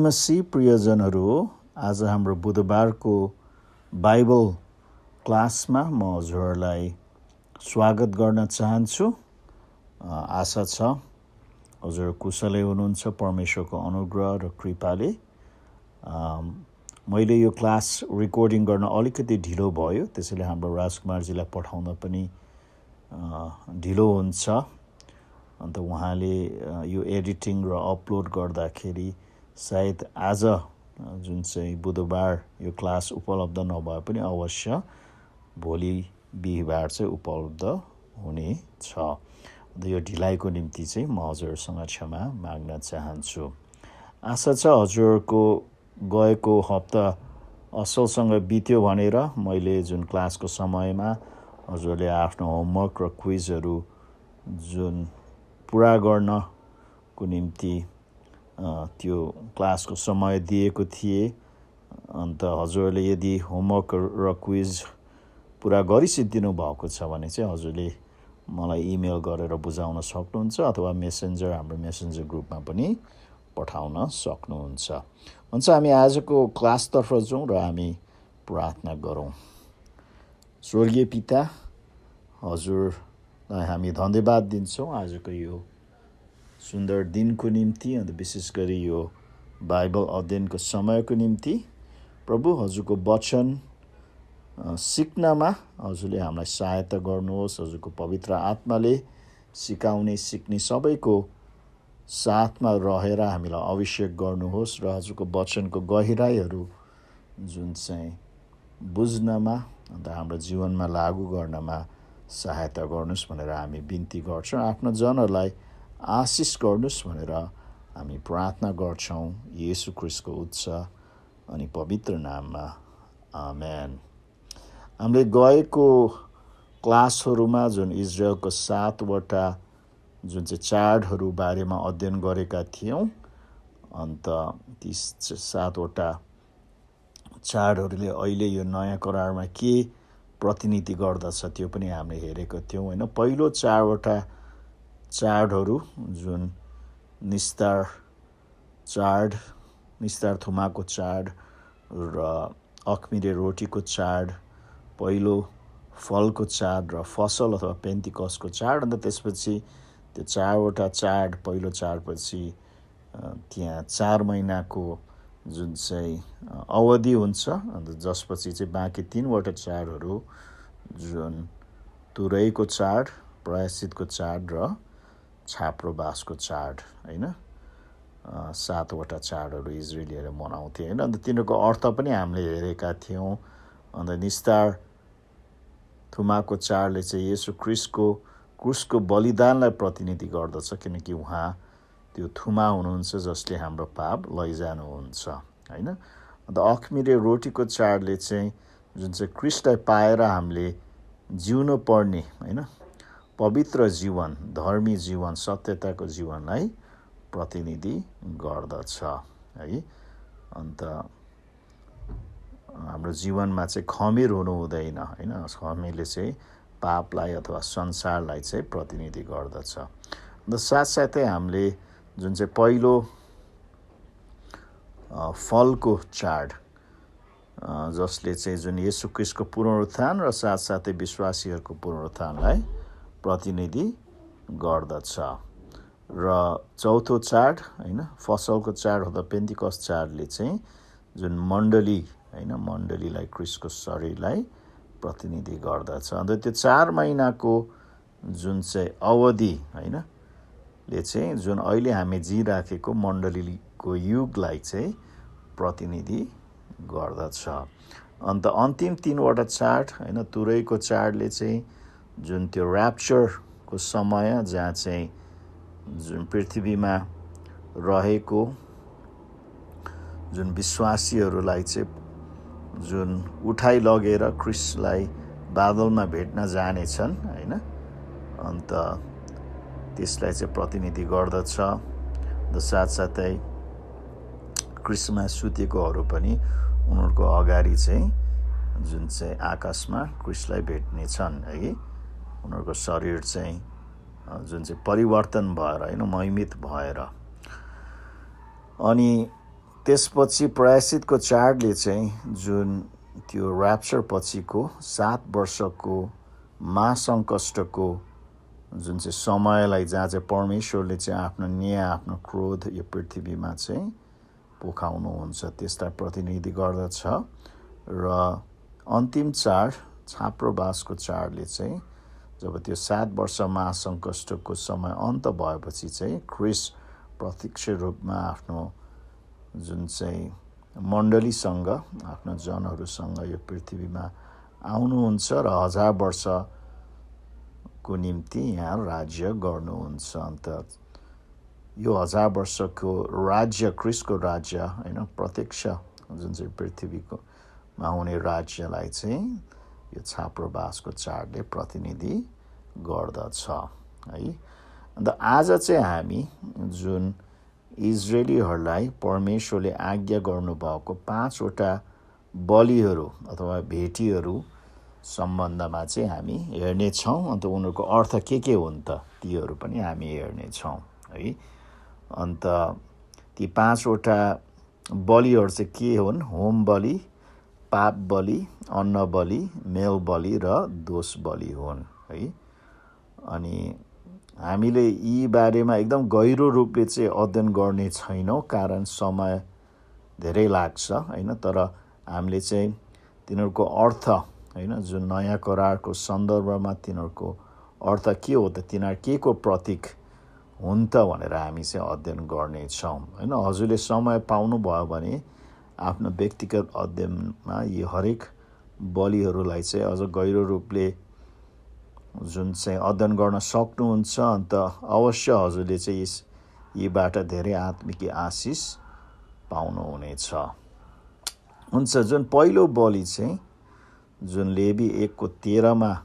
मसीह प्रियजनहरू, आज हाम्रो बुधबारको बाइबल क्लासमा म हजुरहरूलाई स्वागत गर्न चाहन्छु। आशा छ हजुर कुशलै हुनुहुन्छ परमेश्वरको अनुग्रह र कृपाले। मैले यो क्लास रेकर्डिङ गर्न अलिकति ढिलो भयो, त्यसैले हाम्रो राजकुमारजीलाई पठाउन पनि ढिलो हुन्छ। अन्त उहाँले यो एडिटिङ र अपलोड गर्दाखेरि सायद आज जुन चाहिँ बुधबार यो क्लास उपलब्ध नभए पनि अवश्य भोलि बिहिबार चाहिँ उपलब्ध हुनेछ। यो ढिलाइको निम्ति चाहिँ म हजुरसँग क्षमा माग्न चाहन्छु। आशा छ हजुरको गएको हप्ता असलसँग बित्यो भनेर मैले जुन क्लासको समयमा हजुरले आफ्नो होमवर्क र क्विजहरू जुन पुरा गर्नको निम्ति त्यो क्लासको समय दिएको थिए। अन्त हजुरले यदि होमवर्क र क्विज पुरा गरिसिदिनु भएको छ भने चाहिँ हजुरले मलाई इमेल गरेर बुझाउन सक्नुहुन्छ अथवा हाम्रो मेसेन्जर ग्रुपमा पनि पठाउन सक्नुहुन्छ। हुन्छ, हामी आजको क्लासतर्फ जाउँ र हामी प्रार्थना गरौँ। स्वर्गीय पिता, हजुरलाई हामी धन्यवाद दिन्छौँ आजको यो सुन्दर दिनको निम्ति, अन्त विशेष गरी यो बाइबल अध्ययनको समयको निम्ति। प्रभु, हजुरको वचन सिक्नमा हजुरले हामीलाई सहायता गर्नुहोस्। हजुरको पवित्र आत्माले सिक्ने सबैको साथमा रहेर हामीलाई अभिषेक गर्नुहोस् र हजुरको वचनको गहिराईहरू जुन चाहिँ बुझ्नमा अन्त हाम्रो जीवनमा लागू गर्नमा सहायता गर्नुहोस् भनेर हामी बिन्ती गर्छौँ। आफ्नो जनहरूलाई आशिष गर्नुहोस् भनेर हामी प्रार्थना गर्छौँ येशू ख्रीष्टको उच्च अनि पवित्र नाममा, आमेन। हामीले गएको क्लासहरूमा जुन इजरायलको 7वटा जुन चाहिँ चाडहरू बारेमा अध्ययन गरेका थियौँ। अन्त ती 7वटा चाडहरूले अहिले यो नयाँ करारमा के प्रतिनिधि गर्दछ त्यो पनि हामीले हेरेको थियौँ होइन। पहिलो 4वटा चाडहरू जुन निस्तार चाड, निस्तार थुमाको चाड र अखमिरे रोटीको चाड, पहिलो फलको चाड र फसल अथवा पेन्टिकसको चाड। अन्त त्यसपछि त्यो 4वटा चाड, पहिलो चाडपछि त्यहाँ 4 महिनाको जुन चाहिँ अवधि हुन्छ। अन्त जसपछि चाहिँ बाँकी 3वटा चाडहरू जुन तुरैको चाड, प्रायश्चितको चाड र छाप्रोबासको चाड होइन, 7वटा चाडहरू इजरायलीहरूले मनाउँथे होइन। अन्त तिनीहरूको अर्थ पनि हामीले हेरेका थियौँ। अन्त निस्तार थुमाको चाडले चाहिँ येशू ख्रीष्टको क्रुसको बलिदानलाई प्रतिनिधि गर्दछ, किनकि उहाँ त्यो थुमा हुनुहुन्छ जसले हाम्रो पाप लैजानुहुन्छ होइन। अन्त अखमिरे रोटीको चाडले चाहिँ जुन चाहिँ ख्रीष्टलाई पाएर हामीले जिउनु पर्ने होइन पवित्र जीवन, धर्मी जीवन, सत्यताको जीवनलाई प्रतिनिधि गर्दछ है। अन्त हाम्रो जीवनमा चाहिँ खमीर हुनु हुँदैन होइन। खमीरले चाहिँ पापलाई अथवा संसारलाई चाहिँ प्रतिनिधि गर्दछ। अन्त साथसाथै हामीले जुन चाहिँ पहिलो फलको चाड जसले चाहिँ जुन येशू ख्रीष्टको पुनरुत्थान र साथसाथै विश्वासीहरूको पुनरुत्थानलाई प्रतिनिधि गर्दछ। र चौथो चाड होइन फसलको चाड अथवा पेन्टिकस चाडले चाहिँ जुन मण्डली होइन, मण्डलीलाई, ख्रीष्टको शरीरलाई प्रतिनिधि गर्दछ। अन्त त्यो 4 महिनाको जुन चाहिँ अवधि होइन ले चाहिँ जुन अहिले हामी जिराखेको मण्डलीको युगलाई चाहिँ प्रतिनिधि गर्दछ। अन्त अन्तिम 3वटा चाड होइन, तुरैको चाडले चाहिँ जुन त्यो ऱ्याप्चरको समय जहाँ चाहिँ जुन पृथ्वीमा रहेको जुन विश्वासीहरूलाई चाहिँ जुन उठाइ लगेर ख्रीष्टलाई बादलमा भेट्न जानेछन् होइन। अन्त त्यसलाई चाहिँ प्रतिनिधि गर्दछ। र साथसाथै ख्रीष्टमा सुतेकोहरू पनि उनीहरूको अगाडि चाहिँ जुन चाहिँ आकाशमा ख्रीष्टलाई भेट्नेछन् है। उनीहरूको शरीर चाहिँ जुन चाहिँ परिवर्तन भएर होइन, महिमित भएर। अनि त्यसपछि प्रायश्चितको चाडले चाहिँ जुन त्यो ऱ्याप्चर पछिको 7 वर्षको महासङ्कष्टको जुन चाहिँ समयलाई जहाँ चाहिँ परमेश्वरले चाहिँ आफ्नो न्याय आफ्नो क्रोध यो पृथ्वीमा चाहिँ पोखाउनुहुन्छ त्यसलाई प्रतिनिधि गर्दछ र अन्तिम चाड छाप्रोबासको चाडले चाहिँ जब त्यो 7 वर्ष महासङ्कष्टको समय अन्त भएपछि चाहिँ ख्रिस्ट प्रत्यक्ष रूपमा आफ्नो जुन चाहिँ मण्डलीसँग आफ्नो जनहरूसँग यो पृथ्वीमा आउनुहुन्छ र 1000 वर्षको निम्ति यहाँ राज्य गर्नुहुन्छ। अन्त यो 1000 वर्षको राज्य ख्रिस्टको राज्य होइन प्रत्यक्ष जुन चाहिँ पृथ्वीमा हुने राज्यलाई चाहिँ यो छाप्रोबासको चाडले प्रतिनिधि गर्दछ है। अन्त आज चाहिँ हामी जुन इजरायलीहरूलाई परमेश्वरले आज्ञा गर्नुभएको 5वटा बलिहरू अथवा भेटीहरू सम्बन्धमा चाहिँ हामी हेर्नेछौँ। अन्त उनीहरूको अर्थ के हुन् त तीहरू पनि हामी हेर्नेछौँ है। अन्त ती 5वटा बलिहरू चाहिँ के हुन्? होम बलि, पाप बलि, अन्न बलि, मेल बलि र दोष बलि हुन् है। अनि हामीले यी बारेमा एकदम गहिरो रूपले चाहिँ अध्ययन गर्ने छैनौँ कारण समय धेरै लाग्छ होइन। तर हामीले चाहिँ तिनीहरूको अर्थ होइन जुन नयाँ करारको सन्दर्भमा तिनीहरूको अर्थ के हो त, तिनीहरू के को प्रतीक हुन् त भनेर हामी चाहिँ अध्ययन गर्नेछौँ होइन। हजुरले समय पाउनुभयो भने आफ्नो व्यक्तिगत अध्ययनमा यी हरेक बलिहरूलाई चाहिँ अझ गहिरो रूपले जुन चाहिँ अध्ययन गर्न सक्नुहुन्छ। अन्त अवश्य हजुरले चाहिँ यीबाट धेरै आत्मिक आशिष पाउनुहुनेछ। हुन्छ, जुन पहिलो बलि चाहिँ जुन लेवी 1:13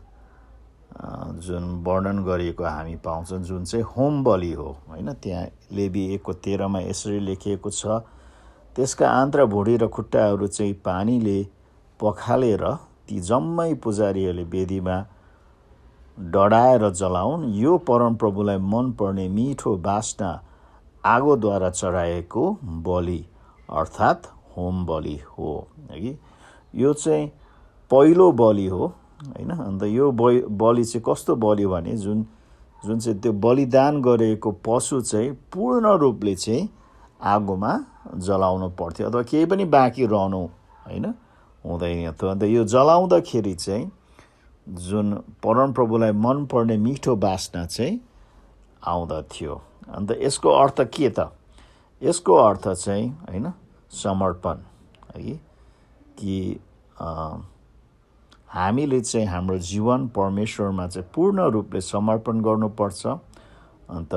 जुन वर्णन गरिएको हामी पाउँछौँ जुन चाहिँ होम बलि हो होइन। त्यहाँ लेवी 1:13 यसरी लेखिएको छ, त्यसका आन्त्र भुँडी र खुट्टाहरू चाहिँ पानीले पखालेर ती जम्मै पुजारीहरूले वेदीमा डढाएर जलाउन्। यो परमप्रभुलाई मनपर्ने मिठो बास्ना आगोद्वारा चढाएको बलि अर्थात् होम बलि हो है। यो चाहिँ पहिलो बलि हो होइन। अन्त यो बलि चाहिँ कस्तो बलि भने जुन चाहिँ त्यो बलिदान गरेको पशु चाहिँ पूर्ण रूपले चाहिँ आगोमा जलाउनु पर्थ्यो अथवा केही पनि बाँकी रहनु होइन हुँदैन थियो। अन्त यो जलाउँदाखेरि चाहिँ जुन परमप्रभुलाई मनपर्ने मिठो बास्ना चाहिँ आउँदथ्यो। अन्त यसको अर्थ के त? यसको अर्थ चाहिँ होइन समर्पण है कि हामीले चाहिँ हाम्रो जीवन परमेश्वरमा चाहिँ पूर्ण रूपले समर्पण गर्नुपर्छ। अन्त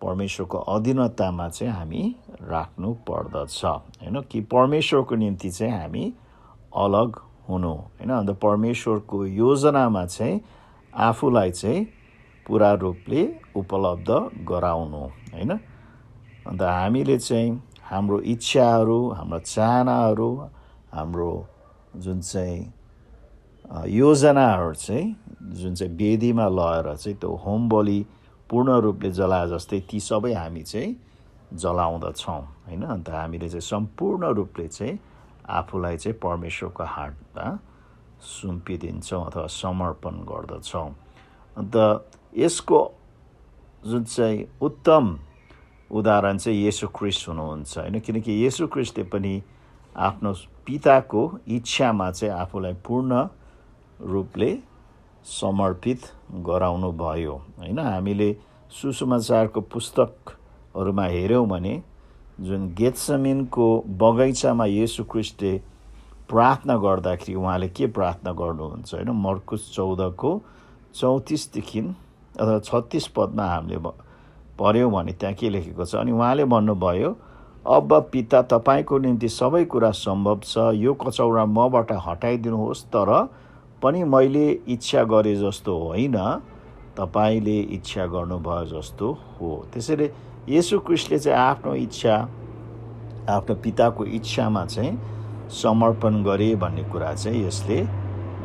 परमेश्वरको अधीनतामा चाहिँ हामी राख्नु पर्दछ होइन कि परमेश्वरको निम्ति चाहिँ हामी अलग हुनु होइन। अन्त परमेश्वरको योजनामा चाहिँ आफूलाई चाहिँ पुरा रूपले उपलब्ध गराउनु होइन। अन्त हामीले चाहिँ हाम्रो इच्छाहरू, हाम्रो चाहनाहरू, हाम्रो जुन चाहिँ योजनाहरू चाहिँ जुन चाहिँ वेदीमा लगेर चाहिँ त्यो होम बलि पूर्ण रूपले जलाए जस्तै ती सबै हामी चाहिँ जलाउँदछौँ होइन। अन्त हामीले चाहिँ सम्पूर्ण रूपले चाहिँ आफूलाई चाहिँ परमेश्वरको हातमा सुम्पिदिन्छौँ अथवा समर्पण गर्दछौँ। अन्त यसको जुन चाहिँ उत्तम उदाहरण चाहिँ येशू ख्रिस्ट हुनुहुन्छ होइन। किनकि येशू ख्रिस्टले पनि आफ्नो पिताको इच्छामा चाहिँ आफूलाई पूर्ण रूपले समर्पित गराउनु भयो होइन। हामीले सुसमाचारको पुस्तकहरूमा हेऱ्यौँ भने जुन गेत्सेमनीको बगैँचामा येशू ख्रिस्टले प्रार्थना गर्दाखेरि उहाँले के प्रार्थना गर्नुहुन्छ होइन। मर्कुस 14:34 अथवा 36 पदमा हामीले पढ्यौँ भने त्यहाँ के लेखेको छ, अनि उहाँले भन्नुभयो, अब पिता तपाईँको निम्ति सबै कुरा सम्भव छ, यो कचौरा मबाट हटाइदिनुहोस्, तर पनि मैले इच्छा गरे जस्तो होइन तपाईँले इच्छा गर्नुभयो जस्तो हो। त्यसैले येशू ख्रिस्टले चाहिँ आफ्नो इच्छा आफ्नो पिताको इच्छामा चाहिँ समर्पण गरे भन्ने कुरा चाहिँ यसले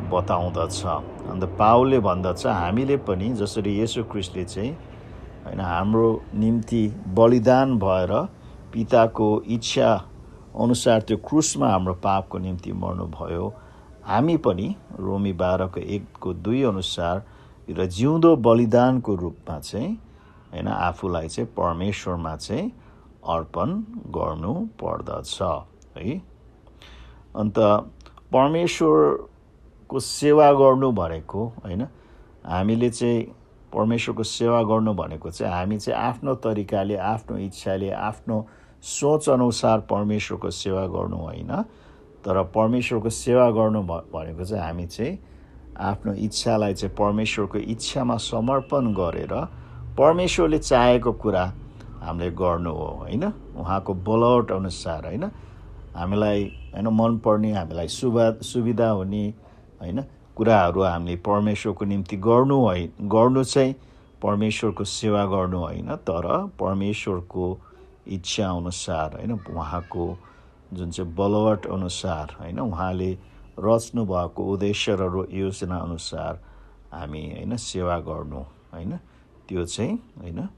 बताउँदछ। अन्त पावलले भन्दछ हामीले पनि जसरी येशू ख्रिस्टले चाहिँ होइन हाम्रो निम्ति बलिदान भएर पिताको इच्छा अनुसार त्यो क्रुसमा हाम्रो पापको निम्ति मर्नुभयो, हामी पनि रोमी 12:1-2 अनुसार र जिउँदो बलिदानको रूपमा चाहिँ हैन आफूलाई चाहिँ परमेश्वरमा चाहिँ अर्पण गर्नु पर्दछ है। अन्त परमेश्वरको सेवा गर्नु भनेको हैन हामीले चाहिँ परमेश्वरको सेवा गर्नु भनेको चाहिँ हामी चाहिँ आफ्नो तरिकाले, आफ्नो इच्छाले, आफ्नो सोच अनुसार परमेश्वरको सेवा गर्नु होइन, तर परमेश्वरको सेवा गर्नु भनेको चाहिँ हामी चाहिँ आफ्नो इच्छालाई चाहिँ परमेश्वरको इच्छामा समर्पण गरेर परमेश्वरले चाहेको कुरा हामीले गर्नु हो हैन। उहाँको बोलावट अनुसार हैन, हामीलाई हैन मनपर्ने, हामीलाई सुविधा हुने हैन कुराहरू हामीले परमेश्वरको निम्ति गर्नु चाहिँ परमेश्वरको सेवा गर्नु होइन, तर परमेश्वरको इच्छा अनुसार हैन, उहाँको जुन चाहिँ बलवट अनुसार हैन, उहाँले रच्नु भएको उद्देश्य र योजना अनुसार हामी हैन सेवा गर्नु हैन, त्यो चाहिँ हैन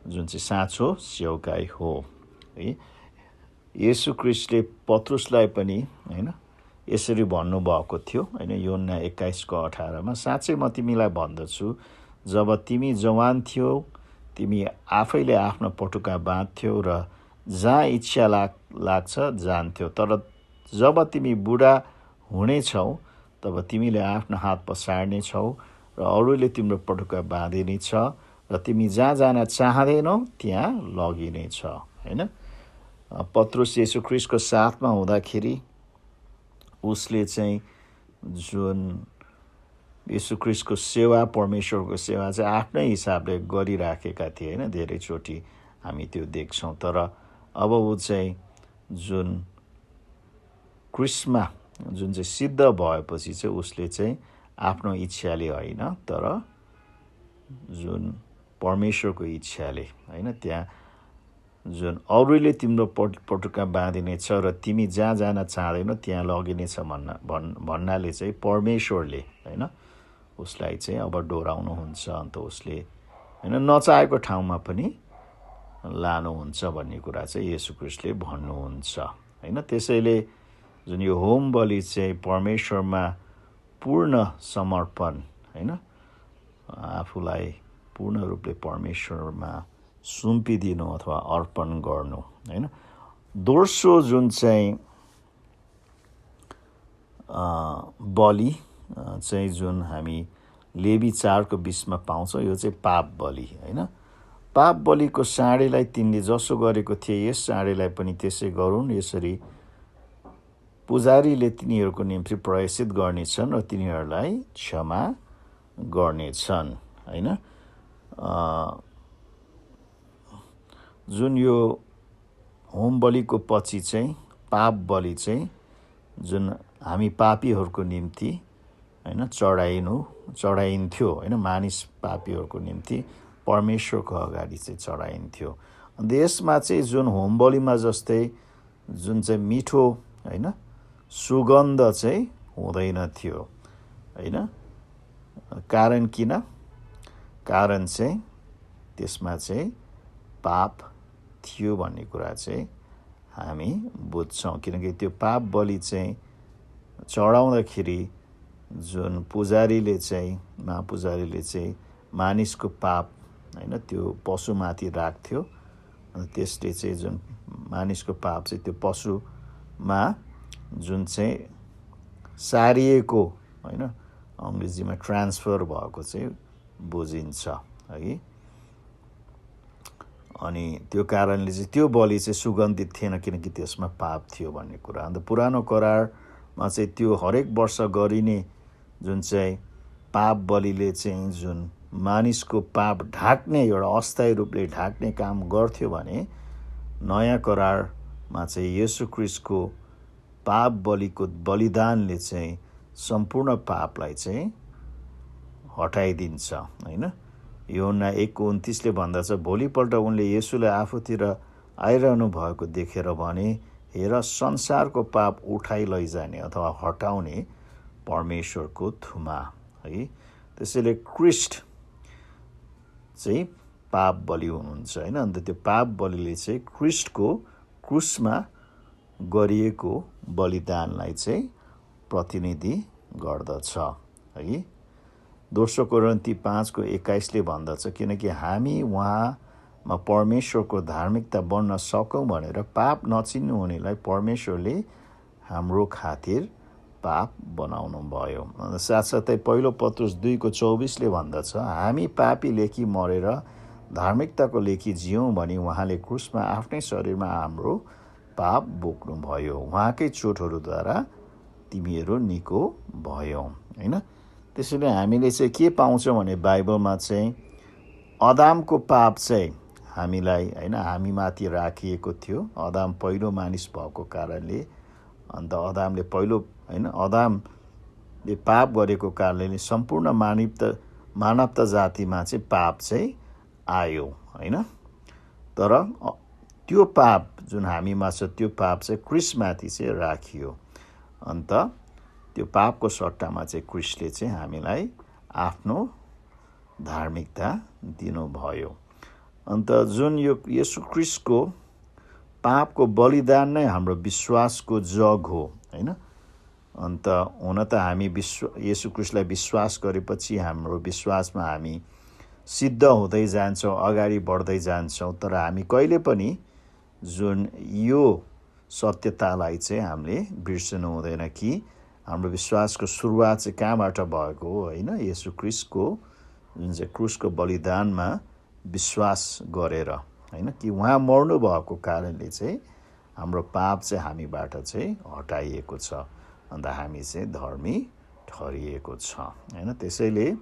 जुन चाहिँ साँचो सेवकाई हो है। येशू ख्रीष्टले पत्रुसलाई पनि हैन यसरी भन्नुभएको थियो हैन, यूहन्ना 21:18 साँच्चै म तिमीलाई भन्दछु, जब तिमी जवान थियौ तिमी आफैले आफ्नो पटुका बाँध्थ्यौ र जहाँ इच्छा लाग्छ जान्थ्यौ, तर जब तिमी बुढा हुनेछौ तब तिमीले आफ्नो हात पसार्नेछौ र अरूले तिम्रो पटुका बाँधिनेछ र तिमी जहाँ जान चाहँदैनौ त्यहाँ लगिनेछ हैन। पत्रुस येशू ख्रीष्टको साथमा हुँदाखेरि उसले चाहिँ जुन येशू ख्रीष्टको सेवा, परमेश्वरको सेवा चाहिँ आफ्नै हिसाबले गरिराखेका थिए हैन, धेरैचोटि हामी त्यो देख्छौँ। तर अब ऊ चाहिँ जुन क्रिस्टमा जुन चाहिँ सिद्ध भएपछि चाहिँ उसले चाहिँ आफ्नो इच्छाले होइन, तर जुन परमेश्वरको इच्छाले हैन, त्यहाँ जुन अरूले तिम्रो पटुका बाँधिनेछ र तिमी जहाँ जान चाहँदैनौ त्यहाँ लगिनेछ भन्नाले चाहिँ परमेश्वरले हैन उसलाई चाहिँ अब डोराउनुहुन्छ, अन्त उसले हैन नचाहेको ठाउँमा पनि लानुहुन्छ भन्ने कुरा चाहिँ येशू ख्रीष्टले भन्नुहुन्छ हैन। त्यसैले जुन यो होम बलि चाहिँ परमेश्वरमा पूर्ण समर्पण हैन, आफूलाई पूर्ण रूपले परमेश्वरमा सुम्पिदिनु अथवा अर्पण गर्नु हैन। दोस्रो जुन चाहिँ बलि चाहिँ जुन हामी लेवी 4को 20मा पाउँछौँ, यो चाहिँ पाप बलि हैन। पाप बलिको साँडेलाई तिनले जसो गरेको थिए यस साँडेलाई पनि त्यसै गरून्, यसरी पुजारीले तिनीहरूको निम्ति प्रायश्चित गर्नेछन् र तिनीहरूलाई क्षमा गर्नेछन् हैन। जुन यो होम बलिको पछि चाहिँ पाप बलि चाहिँ जुन हामी पापीहरूको निम्ति हैन चढाइन्थ्यो हैन, मानिस पापीहरूको निम्ति परमेश्वरको अगाडि चाहिँ चढाइन्थ्यो। अन्त यसमा चाहिँ जुन होम बलिमा जस्तै जुन चाहिँ मिठो हैन सुगन्ध चाहिँ हुँदैन थियो हैन। कारण किन? कारण चाहिँ त्यसमा चाहिँ पाप थियो भन्ने कुरा चाहिँ हामी बुझ्छौँ, किनकि त्यो पाप बलि चाहिँ चढाउँदाखेरि जुन महापुजारीले चाहिँ मानिसको पाप हैन त्यो पशुमाथि राख्थ्यो, अनि त्यसले चाहिँ जुन मानिसको पाप चाहिँ त्यो पशुमा जुन चाहिँ सारिएको हैन, अङ्ग्रेजीमा ट्रान्सफर भएको चाहिँ बुझिन्छ है। अनि त्यो कारणले चाहिँ त्यो बलि चाहिँ सुगन्धित थिएन, किनकि त्यसमा पाप थियो भन्ने कुरा। अन्त पुरानो करारमा चाहिँ त्यो हरेक वर्ष गरिने जुन चाहिँ पाप बलिले चाहिँ जुन मानिसको पाप ढाक्ने एउटा अस्थायी रूपले ढाक्ने काम गर्थ्यो भने नयाँ करारमा चाहिँ येशू ख्रीष्टको पाप बलिको बलिदानले चाहिँ सम्पूर्ण पापलाई चाहिँ हटाइदिन्छ हैन। यूहन्ना 1:29 भन्दछ, भोलिपल्ट उनले येशूलाई आफूतिर आइरहनु भएको देखेर भने, हेर संसारको पाप उठाइ लैजाने अथवा हटाउने परमेश्वरको थुमा है। त्यसैले क्रिस्ट चाहिँ पाप बलि हुनुहुन्छ हैन। अन्त त्यो पाप बलिले चाहिँ ख्रिस्टको क्रुसमा गरिएको बलिदानलाई चाहिँ प्रतिनिधि गर्दछ है। दोस्रो कोरिन्थी 5:21 भन्दछ, किनकि हामी उहाँमा परमेश्वरको धार्मिकता बन्न सकौँ भनेर पाप नचिन्नु हुनेलाई परमेश्वरले हाम्रो खातिर पाप बनाउनु भयो। साथसाथै पहिलो पत्रुस 2:24 भन्दछ, हामी पापी लेखी मरेर धार्मिकताको लेखी जियौँ भने उहाँले क्रुसमा आफ्नै शरीरमा हाम्रो पाप बोक्नु भयो, उहाँकै चोटहरूद्वारा तिमीहरू निको भयौ हैन। त्यसैले हामीले चाहिँ के पाउँछौँ भने बाइबलमा चाहिँ अदामको पाप चाहिँ हामीलाई हैन हामीमाथि राखिएको थियो। अदाम पहिलो मानिस भएको कारणले, अन्त अदामले पहिलो हैन अदामले पाप गरेको कारणले सम्पूर्ण मानवता जातिमा चाहिँ पाप चाहिँ आयो हैन। तर त्यो पाप जुन हामीमा छ त्यो पाप चाहिँ क्रिस्टमाथि चाहिँ राखियो। अन्त त्यो पापको सट्टामा चाहिँ क्रिस्टले चाहिँ हामीलाई आफ्नो धार्मिकता दिनुभयो। अन्त जुन यो येशू क्रिस्टको पापको बलिदान नै हाम्रो विश्वासको जग हो हैन। अन्त हुन त हामी येशू क्रिस्टलाई विश्वास गरेपछि हाम्रो विश्वासमा हामी सिद्ध हुँदै जान्छौँ, अगाडि बढ्दै जान्छौँ। तर हामी कहिले पनि जुन यो सत्यतालाई चाहिँ हामीले बिर्सनु हुँदैन कि हाम्रो विश्वासको सुरुवात चाहिँ कहाँबाट भएको हो हैन। येशू क्रिस्टको जुन चाहिँ क्रुसको बलिदानमा विश्वास गरेर हैन, कि उहाँ मर्नु भएको कारणले चाहिँ हाम्रो पाप चाहिँ हामीबाट चाहिँ हटाइएको छ, अन्त हामी चाहिँ धर्मी ठहरिएको छ हैन। त्यसैले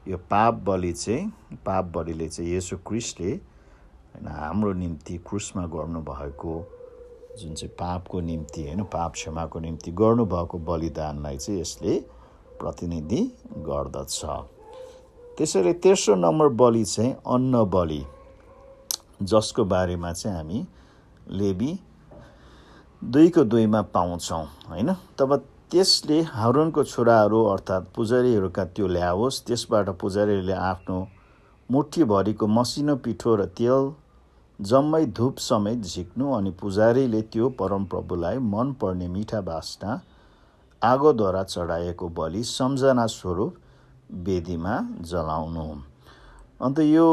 यो पाप बलिले चाहिँ येशू क्रिस्टले हैन हाम्रो निम्ति क्रुसमा गर्नुभएको जुन चाहिँ पापको निम्ति हैन पाप क्षमाको निम्ति गर्नुभएको बलिदानलाई चाहिँ यसले प्रतिनिधि गर्दछ। त्यसैले तेस्रो नम्बर बलि चाहिँ अन्न बलि, जसको बारेमा चाहिँ हामी लेवी 2:2 पाउँछौँ हैन। तब त्यसले हारूनको छोराहरू अर्थात् पुजारीहरूका त्यो ल्याओस्, त्यसबाट पुजारीले आफ्नो मुठीभरिको मसिनो पिठो र तेल जम्मै धूप समेत झिक्नु, अनि पुजारीले त्यो परमप्रभुलाई मनपर्ने मिठा बास्ना आगोद्वारा चढाएको बलि सम्झना स्वरूप वेदीमा जलाउनु। अन्त यो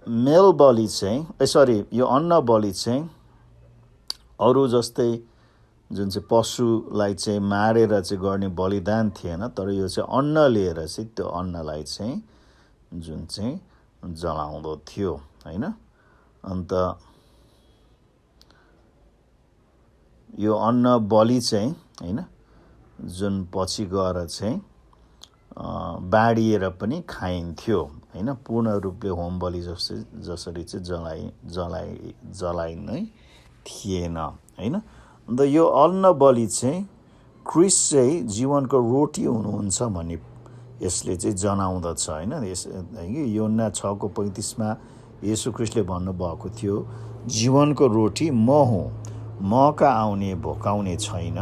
मेल बलि चाहिँ यो अन्न बलि चाहिँ अरू जस्तै जुन चाहिँ पशुलाई चाहिँ मारेर चाहिँ गर्ने बलिदान थिएन, तर यो चाहिँ अन्न लिएर चाहिँ त्यो अन्नलाई चाहिँ जुन चाहिँ जलाउँदो थियो हैन। अन्त यो अन्न बलि चाहिँ हैन जुन पछि गएर चाहिँ बाँडिएर पनि खाइन्थ्यो हैन, पूर्ण रूपले होम बलि जसरी चाहिँ जलाइनै थिएन हैन। अन्त यो अन्न बलि चाहिँ क्रिस्ट चाहिँ जीवनको रोटी हुनुहुन्छ भन्ने यसले चाहिँ जनाउँदछ हैन। यूहन्ना 6:35 येशू क्रिस्टले भन्नुभएको थियो, जीवनको रोटी म हुँ, मका आउने भोकाउने छैन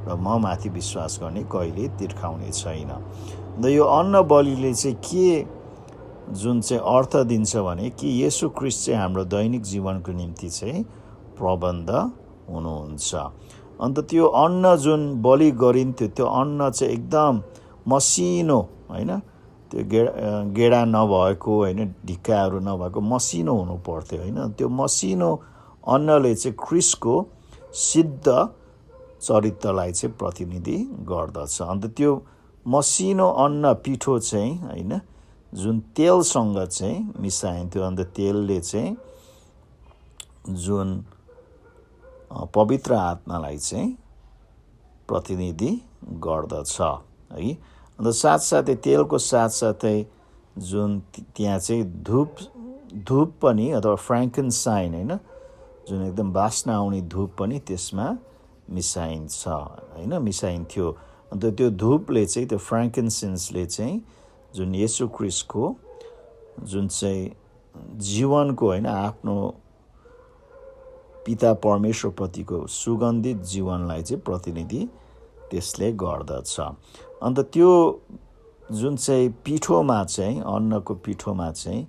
र म माथि विश्वास गर्ने कहिले तिर्खाउने छैन। अन्त यो अन्न बलिले चाहिँ के जुन चाहिँ अर्थ दिन्छ भने कि येशू क्रिस्ट चाहिँ हाम्रो दैनिक जीवनको निम्ति चाहिँ प्रबन्ध हुनुहुन्छ। अन्त त्यो अन्न जुन बलि गरिन्थ्यो त्यो अन्न चाहिँ एकदम मसिनो हैन, त्यो गेडा नभएको हैन, ढिक्काहरू नभएको मसिनो हुनु पर्थ्यो हैन। त्यो मसिनो अन्नले चाहिँ क्रिस्टको सिद्ध चरित्रलाई चाहिँ प्रतिनिधि गर्दछ। अन्त त्यो मसिनो अन्न पिठो चाहिँ हैन जुन तेलसँग चाहिँ मिसाइन्थ्यो, अन्त तेलले चाहिँ जुन पवित्र आत्मालाई चाहिँ प्रतिनिधि गर्दछ है। अन्त साथसाथै तेलको साथसाथै जुन त्यहाँ चाहिँ धूप पनि अथवा फ्र्याङ्किन्साइन हैन जुन एकदम बास्ना आउने धूप पनि त्यसमा मिसाइन्थ्यो। अन्त त्यो धूपले चाहिँ त्यो फ्र्याङ्किन्सेन्सले चाहिँ जुन येशू क्रिस्टको जुन चाहिँ जीवनको हैन आफ्नो पिता परमेश्वरप्रतिको सुगन्धित जीवनलाई चाहिँ प्रतिनिधि त्यसले गर्दछ। अन्त त्यो जुन चाहिँ पिठोमा चाहिँ अन्नको पिठोमा चाहिँ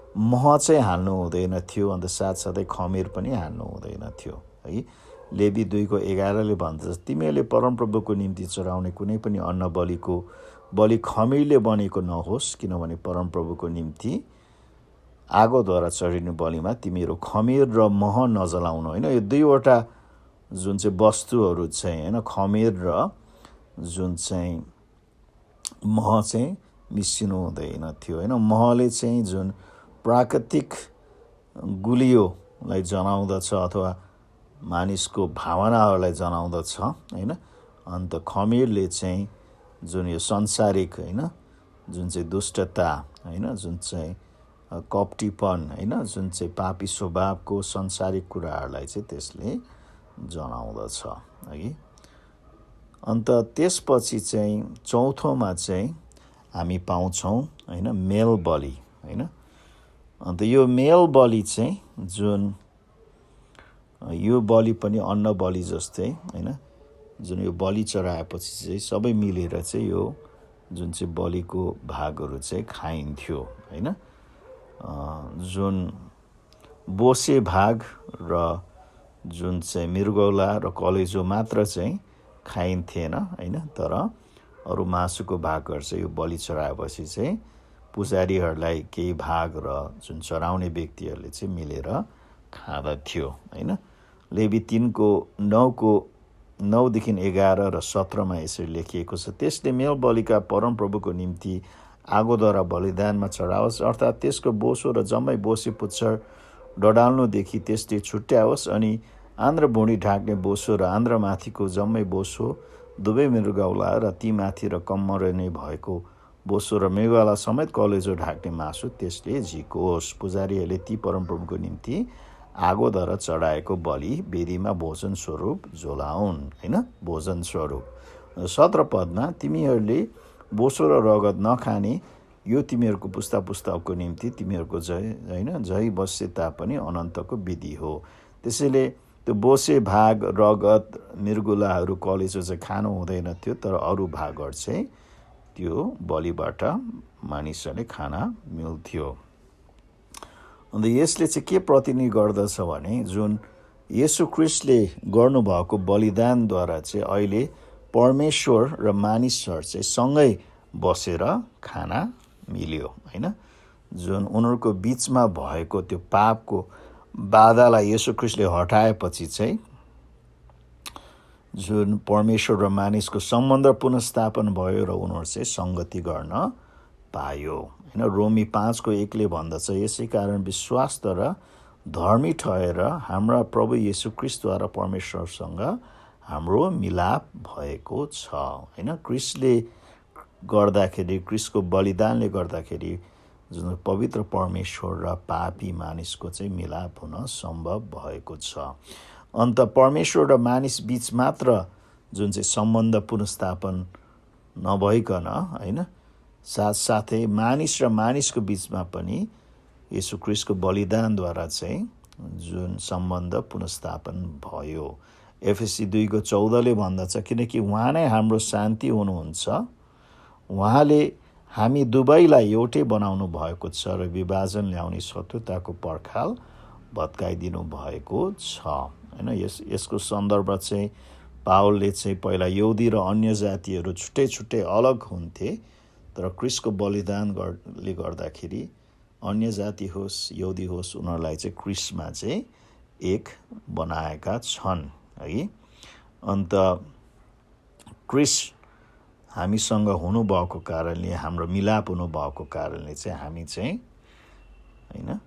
मह चाहिँ हाल्नु हुँदैन थियो, अन्त साथसाथै खमीर पनि हाल्नु हुँदैन थियो है। लेवी 2:11 भन्दछ, तिमीहरूले परमप्रभुको निम्ति चढाउने कुनै पनि अन्न बलि खमीरले बनेको नहोस्, किनभने परमप्रभुको निम्ति आगोद्वारा चढिने बलिमा तिमीहरू खमीर र मह नजलाउनु होइन। यो दुईवटा जुन चाहिँ वस्तुहरू चाहिँ होइन, खमीर र जुन चाहिँ मह चाहिँ मिसिनु हुँदैन थियो होइन। महले चाहिँ जुन प्राकृतिक गुलियोलाई जनाउँदछ अथवा मानिसको भावनाहरूलाई जनाउँदछ होइन। अन्त खमीरले चाहिँ जुन यो संसारिक होइन, जुन चाहिँ दुष्टता होइन, जुन चाहिँ कपटीपन होइन, जुन चाहिँ पापी स्वभावको संसारिक कुराहरूलाई चाहिँ त्यसले जनाउँदछ है। अन्त त्यसपछि चाहिँ चौथोमा चाहिँ हामी पाउँछौँ होइन मेल बलि होइन। अन्त यो मेल बलि चाहिँ जुन यो बलि पनि अन्न बलि जस्तै होइन, जुन यो बलि चढाएपछि चाहिँ सबै मिलेर चाहिँ यो जुन चाहिँ बलिको भागहरू चाहिँ खाइन्थ्यो होइन। जुन बोसे भाग र जुन चाहिँ मृगौला र कलेजो मात्र चाहिँ खाइन्थेन होइन। तर अरू मासुको भागहरू चाहिँ यो बलि चढाएपछि चाहिँ पुजारीहरूलाई केही भाग र जुन चढाउने व्यक्तिहरूले चाहिँ मिलेर खाँदथ्यो होइन। लेवी 3:9-11 र 17 यसरी लेखिएको छ, त्यसले मेल बलिका परमप्रभुको निम्ति आगोद्वारा बलिदानमा चढाओस्, अर्थात् त्यसको बोसो र जम्मै बोसे पुच्छर डडाल्नुदेखि त्यसले छुट्याओस्, अनि आन्द्र भुँडी ढाक्ने बोसो र आन्द्रमाथिको जम्मै बोसो, दुवै मृगौला र ती माथि र कम्मर नै भएको बोसो र मृगौला समेत कलेजो ढाक्ने मासु त्यसले झिकोस्। पुजारीहरूले ती परमप्रभुको निम्ति आगोद्वारा चढाएको बलि वेदीमा भोजन स्वरूप झोलाउन् होइन, भोजन स्वरूप। 17 पदमा तिमीहरूले बोसो र रगत नखाने, यो तिमीहरूको पुस्ताको निम्ति तिमीहरूको जय बसे तापनि अनन्तको विधि हो। त्यसैले त्यो बोसे भाग, रगत, मृगुलाहरू, कलेजो चाहिँ खानु हुँदैन थियो, तर अरू भागहरू चाहिँ त्यो बलिबाट मानिसहरूले खाना मिल्थ्यो। अन्त यसले चाहिँ के प्रतिनिधि गर्दछ भने जुन येशू ख्रिस्टले गर्नुभएको बलिदानद्वारा चाहिँ अहिले परमेश्वर र मानिसहरू चाहिँ सँगै बसेर खाना मिल्यो होइन। जुन उनीहरूको बिचमा भएको त्यो पापको बाधालाई येशू ख्रिस्टले हटाएपछि चाहिँ जुन परमेश्वर र मानिसको सम्बन्ध पुनर्स्थापन भयो र उनीहरू चाहिँ सङ्गति गर्न पायो होइन। रोमी 5:1 भन्दछ, यसै कारण विश्वासद्वारा धर्मी ठहरेर हाम्रा प्रभु येशू ख्रिस्टद्वारा परमेश्वरसँग हाम्रो मिलाप भएको छ होइन। क्रिस्टले गर्दाखेरि, क्रिस्टको बलिदानले गर्दाखेरि जुन पवित्र परमेश्वर र पापी मानिसको चाहिँ मिलाप हुन सम्भव भएको छ। अन्त परमेश्वर र मानिस बीच मात्र जुन चाहिँ सम्बन्ध पुनर्स्थापन नभइकन होइन, साथसाथै मानिस र मानिसको बिचमा पनि येशू ख्रिस्टको बलिदानद्वारा चाहिँ जुन सम्बन्ध पुनर्स्थापन भयो। एफएसी 2:14 भन्दछ, किनकि उहाँ नै हाम्रो शान्ति हुनुहुन्छ, उहाँले हामी दुवैलाई एउटै बनाउनु भएको छ र विभाजन ल्याउने शत्रुताको पर्खाल भत्काइदिनु भएको छ होइन। यसको सन्दर्भ चाहिँ पावलले चाहिँ पहिला यहुदी र अन्य जातिहरू छुट्टै छुट्टै अलग हुन्थे, तर क्रिस्टको बलिदानले गर्दाखेरि अन्य जाति होस् यहुदी होस् उनीहरूलाई चाहिँ क्रिस्टमा चाहिँ एक बनाएका छन् है। अन्त क्रिस्ट हामीसँग हुनुभएको कारणले, हाम्रो मिलाप हुनुभएको कारणले चाहिँ हामी चाहिँ होइन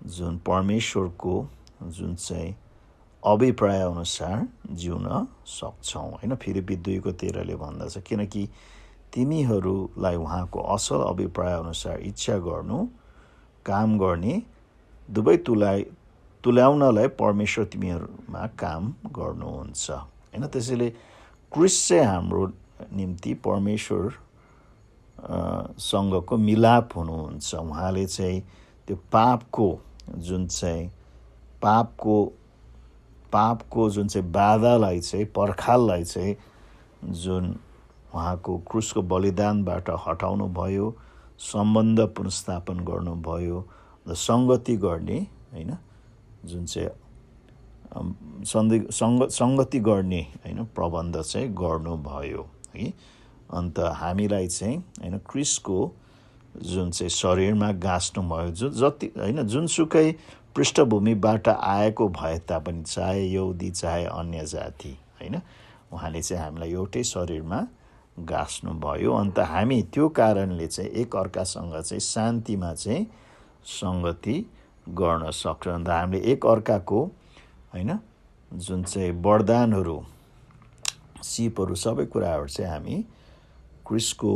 जुन परमेश्वरको जुन चाहिँ अभिप्राय अनुसार जिउन सक्छौँ होइन। फिलिप्पी 2:13 भन्दछ, किनकि तिमीहरूलाई उहाँको असल अभिप्राय अनुसार इच्छा गर्नु, काम गर्ने, दुवै तुल्याउनलाई परमेश्वर तिमीहरूमा काम गर्नुहुन्छ होइन। त्यसैले क्रिस्ट चाहिँ हाम्रो निम्ति परमेश्वर सँगको मिलाप हुनुहुन्छ। उहाँले चाहिँ त्यो पापको जुन चाहिँ जुन चाहिँ बाधालाई चाहिँ, पर्खाललाई चाहिँ जुन उहाँको क्रुसको बलिदानबाट हटाउनु भयो, सम्बन्ध पुनर्स्थापन गर्नुभयो, सङ्गति गर्ने होइन, जुन चाहिँ सङ्गति गर्ने होइन प्रबन्ध चाहिँ गर्नुभयो है। अन्त हामीलाई चाहिँ होइन क्रिस्टको जुन चाहिँ शरीरमा गाँच्नुभयो, जति होइन जुनसुकै पृष्ठभूमिबाट आएको भए तापनि, चाहे यहुदी चाहे अन्य जाति होइन, उहाँले चाहिँ हामीलाई एउटै शरीरमा गाँच्नुभयो। अन्त हामी त्यो कारणले चाहिँ एक अर्कासँग चाहिँ शान्तिमा चाहिँ सङ्गति गर्न सक्छौँ। अन्त हामीले एक अर्काको होइन जुन चाहिँ वरदानहरू, सिपहरू, सबै कुराहरू चाहिँ हामी क्रिस्टको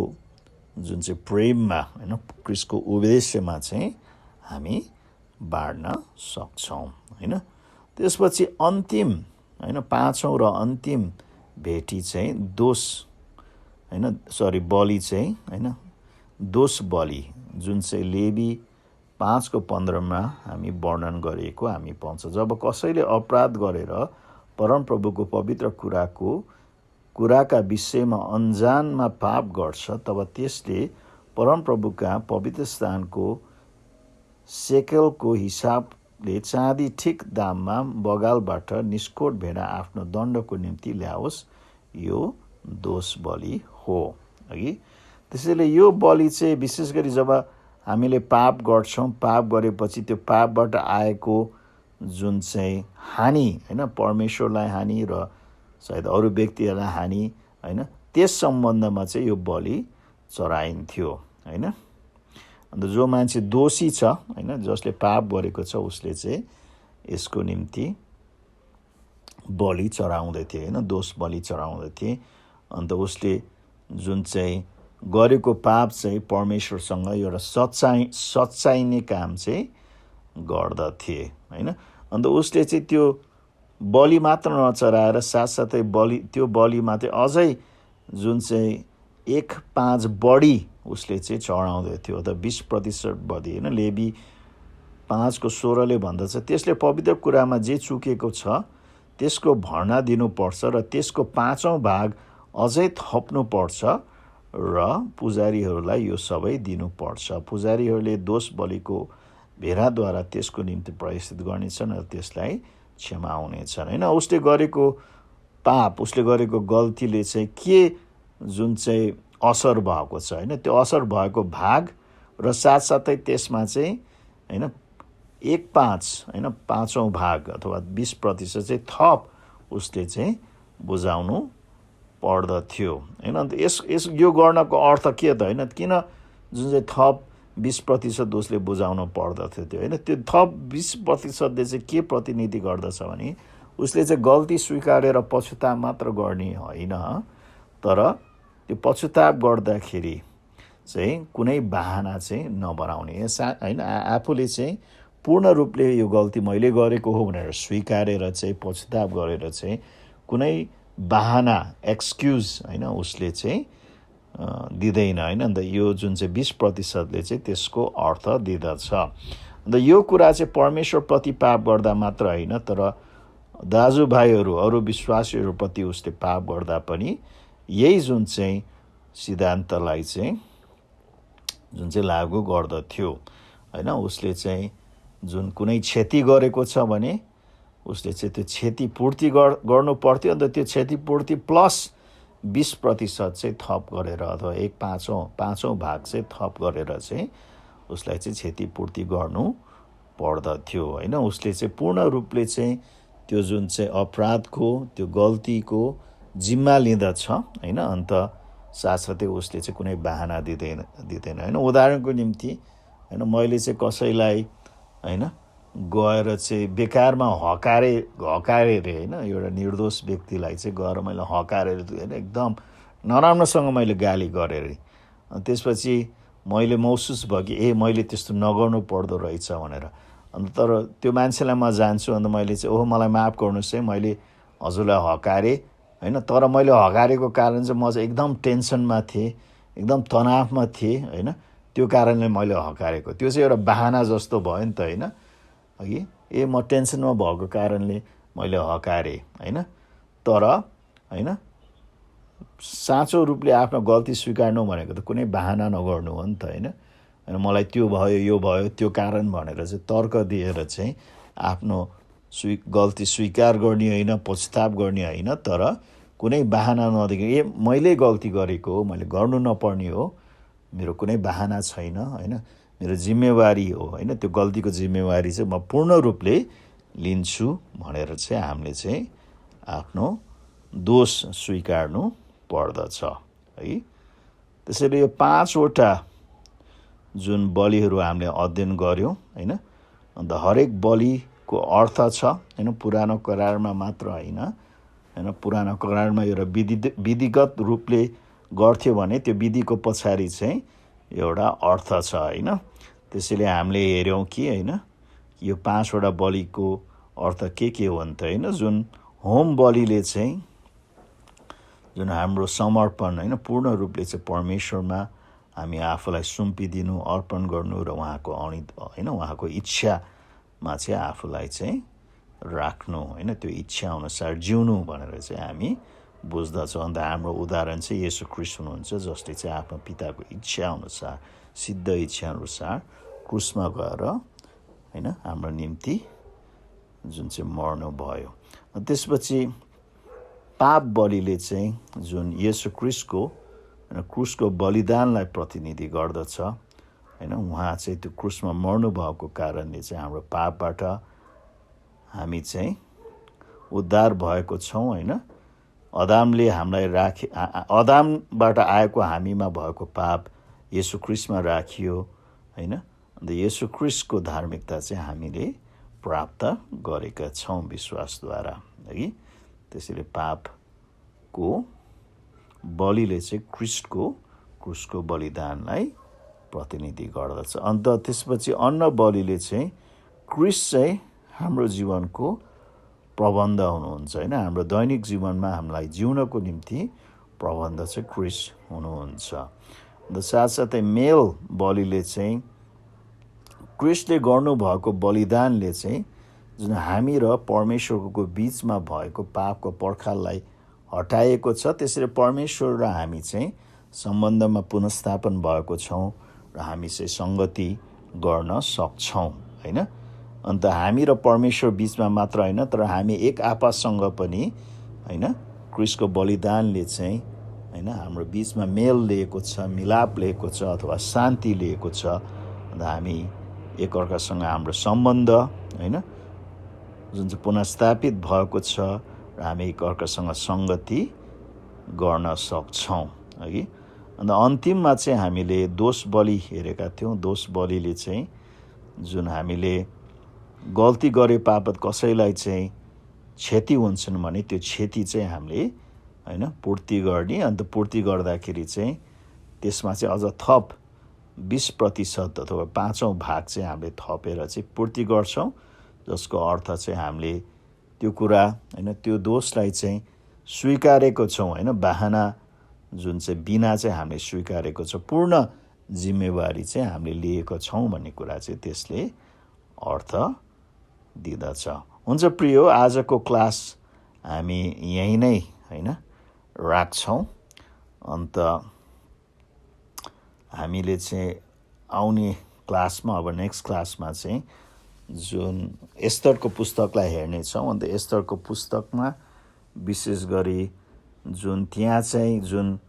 जुन चाहिँ प्रेममा होइन क्रिस्टको उद्देश्यमा चाहिँ हामी बाँड्न सक्छौँ होइन। त्यसपछि अन्तिम होइन 5औं र अन्तिम भेटी चाहिँ बलि चाहिँ होइन दोष बलि, जुन चाहिँ लेवी 5:15 हामी वर्णन गरिएको हामी पाउँछ। जब कसैले अपराध गरेर परमप्रभुको पवित्र कुराका विषयमा अनजानमा पाप गर्छ, तब त्यसले परमप्रभुका पवित्र स्थानको सेकेलको हिसाबले चाँदी ठिक दाममा बगालबाट निष्कोट भेडा आफ्नो दण्डको निम्ति ल्याओस्। यो दोष बलि हो है। त्यसैले यो बलि चाहिँ विशेष गरी जब हामीले पाप गर्छौँ, पाप गरेपछि त्यो पापबाट आएको जुन चाहिँ हानि होइन, परमेश्वरलाई हानि र सायद अरू व्यक्तिहरूलाई हानि होइन, त्यस सम्बन्धमा चाहिँ यो बलि चढाइन्थ्यो होइन। अन्त जो मान्छे दोषी छ होइन, जसले पाप गरेको छ, उसले चाहिँ यसको निम्ति बलि चढाउँदथे होइन, दोष बलि चढाउँदथे। अन्त उसले जुन चाहिँ गरेको पाप चाहिँ परमेश्वरसँग एउटा सच्चाइने काम चाहिँ गर्दथे होइन। अन्त उसले चाहिँ त्यो बलि मात्र नचढाएर साथसाथै त्यो बलिमा चाहिँ अझै जुन चाहिँ 1/5 बढी उसले चाहिँ चढाउँदै थियो, त 20% बढी होइन। लेवी 5:16 भन्दछ, त्यसले पवित्र कुरामा जे चुकेको छ त्यसको भर्ना दिनुपर्छ र त्यसको 5औं भाग अझै थप्नुपर्छ र पुजारीहरूलाई यो सबै दिनुपर्छ। पुजारीहरूले दोष बलिको भेडाद्वारा त्यसको निम्ति प्रायश्चित गर्नेछन् र त्यसलाई क्षमा हुनेछन् होइन। उसले गरेको पाप, उसले गरेको गल्तीले चाहिँ के जुन चाहिँ असर भएको छ होइन, त्यो असर भएको भाग र साथसाथै त्यसमा चाहिँ होइन 1/5 होइन 5औं भाग अथवा 20% चाहिँ थप उसले चाहिँ बुझाउनु पर्दथ्यो होइन। अन्त यो गर्नको अर्थ के त होइन, किन जुन चाहिँ थप 20% उसले बुझाउनु पर्दथ्यो त्यो होइन। त्यो थप 20%ले चाहिँ के प्रतिनिधि गर्दछ भने उसले चाहिँ गल्ती स्वीकारेर पछुताप मात्र गर्ने होइन, तर त्यो पछुताप गर्दाखेरि चाहिँ कुनै बहाना चाहिँ नबनाउने होइन। आफूले चाहिँ पूर्ण रूपले यो गल्ती मैले गरेको हो भनेर स्वीकारेर चाहिँ पछुताप गरेर चाहिँ कुनै बहाना एक्सक्युज होइन उसले चाहिँ दिँदैन होइन। अन्त यो जुन चाहिँ 20%ले चाहिँ त्यसको अर्थ दिँदछ। अन्त यो कुरा चाहिँ परमेश्वरप्रति पाप गर्दा मात्र होइन, तर दाजुभाइहरू अरू विश्वासीहरूप्रति उसले पाप गर्दा पनि यही जुन चाहिँ सिद्धान्तलाई चाहिँ जुन चाहिँ लागू गर्दथ्यो होइन। उसले चाहिँ जुन कुनै क्षति गरेको छ भने उसले चाहिँ त्यो क्षतिपूर्ति गर्नु पर्थ्यो। अन्त त्यो क्षतिपूर्ति प्लस 20% चाहिँ थप गरेर अथवा 1/5 भाग चाहिँ थप गरेर चाहिँ उसलाई चाहिँ क्षतिपूर्ति गर्नु पर्दथ्यो होइन। उसले चाहिँ पूर्ण रूपले चाहिँ त्यो जुन चाहिँ अपराधको त्यो गल्तीको जिम्मा लिँदछ होइन। अन्त साथसाथै उसले चाहिँ कुनै बहाना दिँदैन होइन। उदाहरणको निम्ति होइन, मैले चाहिँ कसैलाई होइन गएर चाहिँ बेकारमा हकारे रे होइन, एउटा निर्दोष व्यक्तिलाई चाहिँ गएर मैले हकारेर होइन एकदम नराम्रोसँग मैले गाली गरेँ अरे। त्यसपछि मैले महसुस भयो कि मैले त्यस्तो नगर्नु पर्दो रहेछ भनेर। अन्त तर त्यो मान्छेलाई म जान्छु, अन्त मैले चाहिँ मलाई माफ गर्नुहोस् है, मैले हजुरलाई हकारेँ होइन, तर मैले हकारेको कारण चाहिँ म चाहिँ एकदम टेन्सनमा थिएँ, एकदम तनावमा थिएँ होइन, त्यो कारणले मैले हकारेको। त्यो चाहिँ एउटा बहाना जस्तो भयो नि त होइन, अघि म टेन्सनमा भएको कारणले मैले हकारेँ होइन। तर होइन साँचो रूपले आफ्नो गल्ती स्वीकार्नु भनेको त कुनै बहाना नगर्नु हो नि त होइन। होइन मलाई त्यो भयो यो भयो त्यो कारण भनेर चाहिँ तर्क दिएर चाहिँ आफ्नो गल्ती स्वीकार गर्ने होइन, पश्चाताप गर्ने होइन, तर कुनै बाहना नदेखि मैले गल्ती गरेको हो, मैले गर्नु नपर्ने हो, मेरो कुनै बाहना छैन, होइन, मेरो जिम्मेवारी हो, होइन, त्यो गल्तीको जिम्मेवारी चाहिँ म पूर्ण रूपले लिन्छु भनेर चाहिँ हामीले चाहिँ आफ्नो दोष स्वीकार्नु पर्दछ है। त्यसैले यो 5वटा जुन बलिहरू हामीले अध्ययन गऱ्यौँ, होइन, अन्त हरेक बलिको अर्थ छ, होइन, पुरानो करारमा मात्र होइन, होइन, पुरानो करारमा एउटा विधिगत रूपले गर्थ्यो भने त्यो विधिको पछाडि चाहिँ एउटा अर्थ छ, होइन। त्यसैले हामीले हेऱ्यौँ कि होइन यो 5वटा बलिको अर्थ के हो भने त होइन, जुन होम बलिले चाहिँ जुन हाम्रो समर्पण, होइन, पूर्ण रूपले चाहिँ परमेश्वरमा हामी आफूलाई सुम्पिदिनु, अर्पण गर्नु र उहाँको होइन उहाँको इच्छामा चाहिँ आफूलाई चाहिँ राख्नु, होइन, त्यो इच्छा अनुसार जिउनु भनेर चाहिँ हामी बुझ्दछौँ। अन्त हाम्रो उदाहरण चाहिँ येशू ख्रीष्ट हुनुहुन्छ, जसले चाहिँ आफ्नो पिताको इच्छा अनुसार, सिद्ध इच्छा अनुसार क्रुसमा गएर, होइन, हाम्रो निम्ति जुन चाहिँ मर्नु भयो। त्यसपछि पाप बलिले चाहिँ जुन येशू ख्रीष्टको क्रुसको बलिदानलाई प्रतिनिधि गर्दछ, होइन, उहाँ चाहिँ त्यो क्रुसमा मर्नु भएको कारणले चाहिँ हाम्रो पापबाट हामी चाहिँ उद्धार भएको छौँ, होइन। अदामले हामीलाई अदामबाट आएको हामीमा भएको पाप येशू ख्रीष्टमा राखियो, होइन, अन्त येशू ख्रीष्टको धार्मिकता चाहिँ हामीले प्राप्त गरेका छौँ विश्वासद्वारा है। त्यसैले पापको बलिले चाहिँ क्रुसको बलिदानलाई प्रतिनिधि गर्दछ। अन्त त्यसपछि अन्न बलिले चाहिँ क्रिस्ट चाहिँ हाम्रो जीवनको प्रबन्ध हुनुहुन्छ, होइन, हाम्रो दैनिक जीवनमा हामीलाई जिउनको निम्ति प्रबन्ध चाहिँ क्रिस्ट हुनुहुन्छ। अन्त साथसाथै मेल बलिले चाहिँ क्रिस्टले गर्नुभएको बलिदानले चाहिँ जुन हामी र परमेश्वरको बिचमा भएको पापको पर्खाललाई हटाएको छ, त्यसरी परमेश्वर र हामी चाहिँ सम्बन्धमा पुनर्स्थापन भएको छौँ र हामी चाहिँ सङ्गति गर्न सक्छौँ, होइन। अन्त हामी र परमेश्वर बिचमा मात्र होइन, तर हामी एक आपससँग पनि, होइन, क्रिस्टको बलिदानले चाहिँ, होइन, हाम्रो बिचमा मेल लिएको छ, मिलाप लिएको छ अथवा शान्ति लिएको छ। अन्त हामी एकअर्कासँग हाम्रो सम्बन्ध, होइन, जुन चाहिँ पुनर्स्थापित भएको छ र हामी एकअर्कासँग सङ्गति गर्न सक्छौँ है। अन्त अन्तिममा चाहिँ हामीले दोष बलि हेरेका थियौँ। दोष बलिले चाहिँ जुन हामीले गल्ती गरे बापत कसैलाई चाहिँ क्षति हुन्छन् भने त्यो क्षति चाहिँ हामीले, होइन, पूर्ति गर्ने। अन्त पूर्ति गर्दाखेरि चाहिँ त्यसमा चाहिँ अझ थप 20% अथवा 5औं भाग चाहिँ हामीले थपेर चाहिँ पूर्ति गर्छौँ, जसको अर्थ चाहिँ हामीले त्यो कुरा, होइन, त्यो दोषलाई चाहिँ स्वीकारेको छौँ, होइन, बाहना जुन चाहिँ बिना चाहिँ हामीले स्वीकारेको छ, पूर्ण जिम्मेवारी चाहिँ हामीले लिएको छौँ भन्ने कुरा चाहिँ त्यसले अर्थ दिँदछ। हुन्छ प्रियो, आजको क्लास हामी यहीँ नै, होइन, राख्छौँ। अन्त हामीले चाहिँ आउने क्लासमा, अब नेक्स्ट क्लासमा चाहिँ जुन एस्तरको पुस्तकलाई हेर्नेछौँ। अन्त एस्तरको पुस्तकमा विशेष गरी जुन त्यहाँ चाहिँ जुन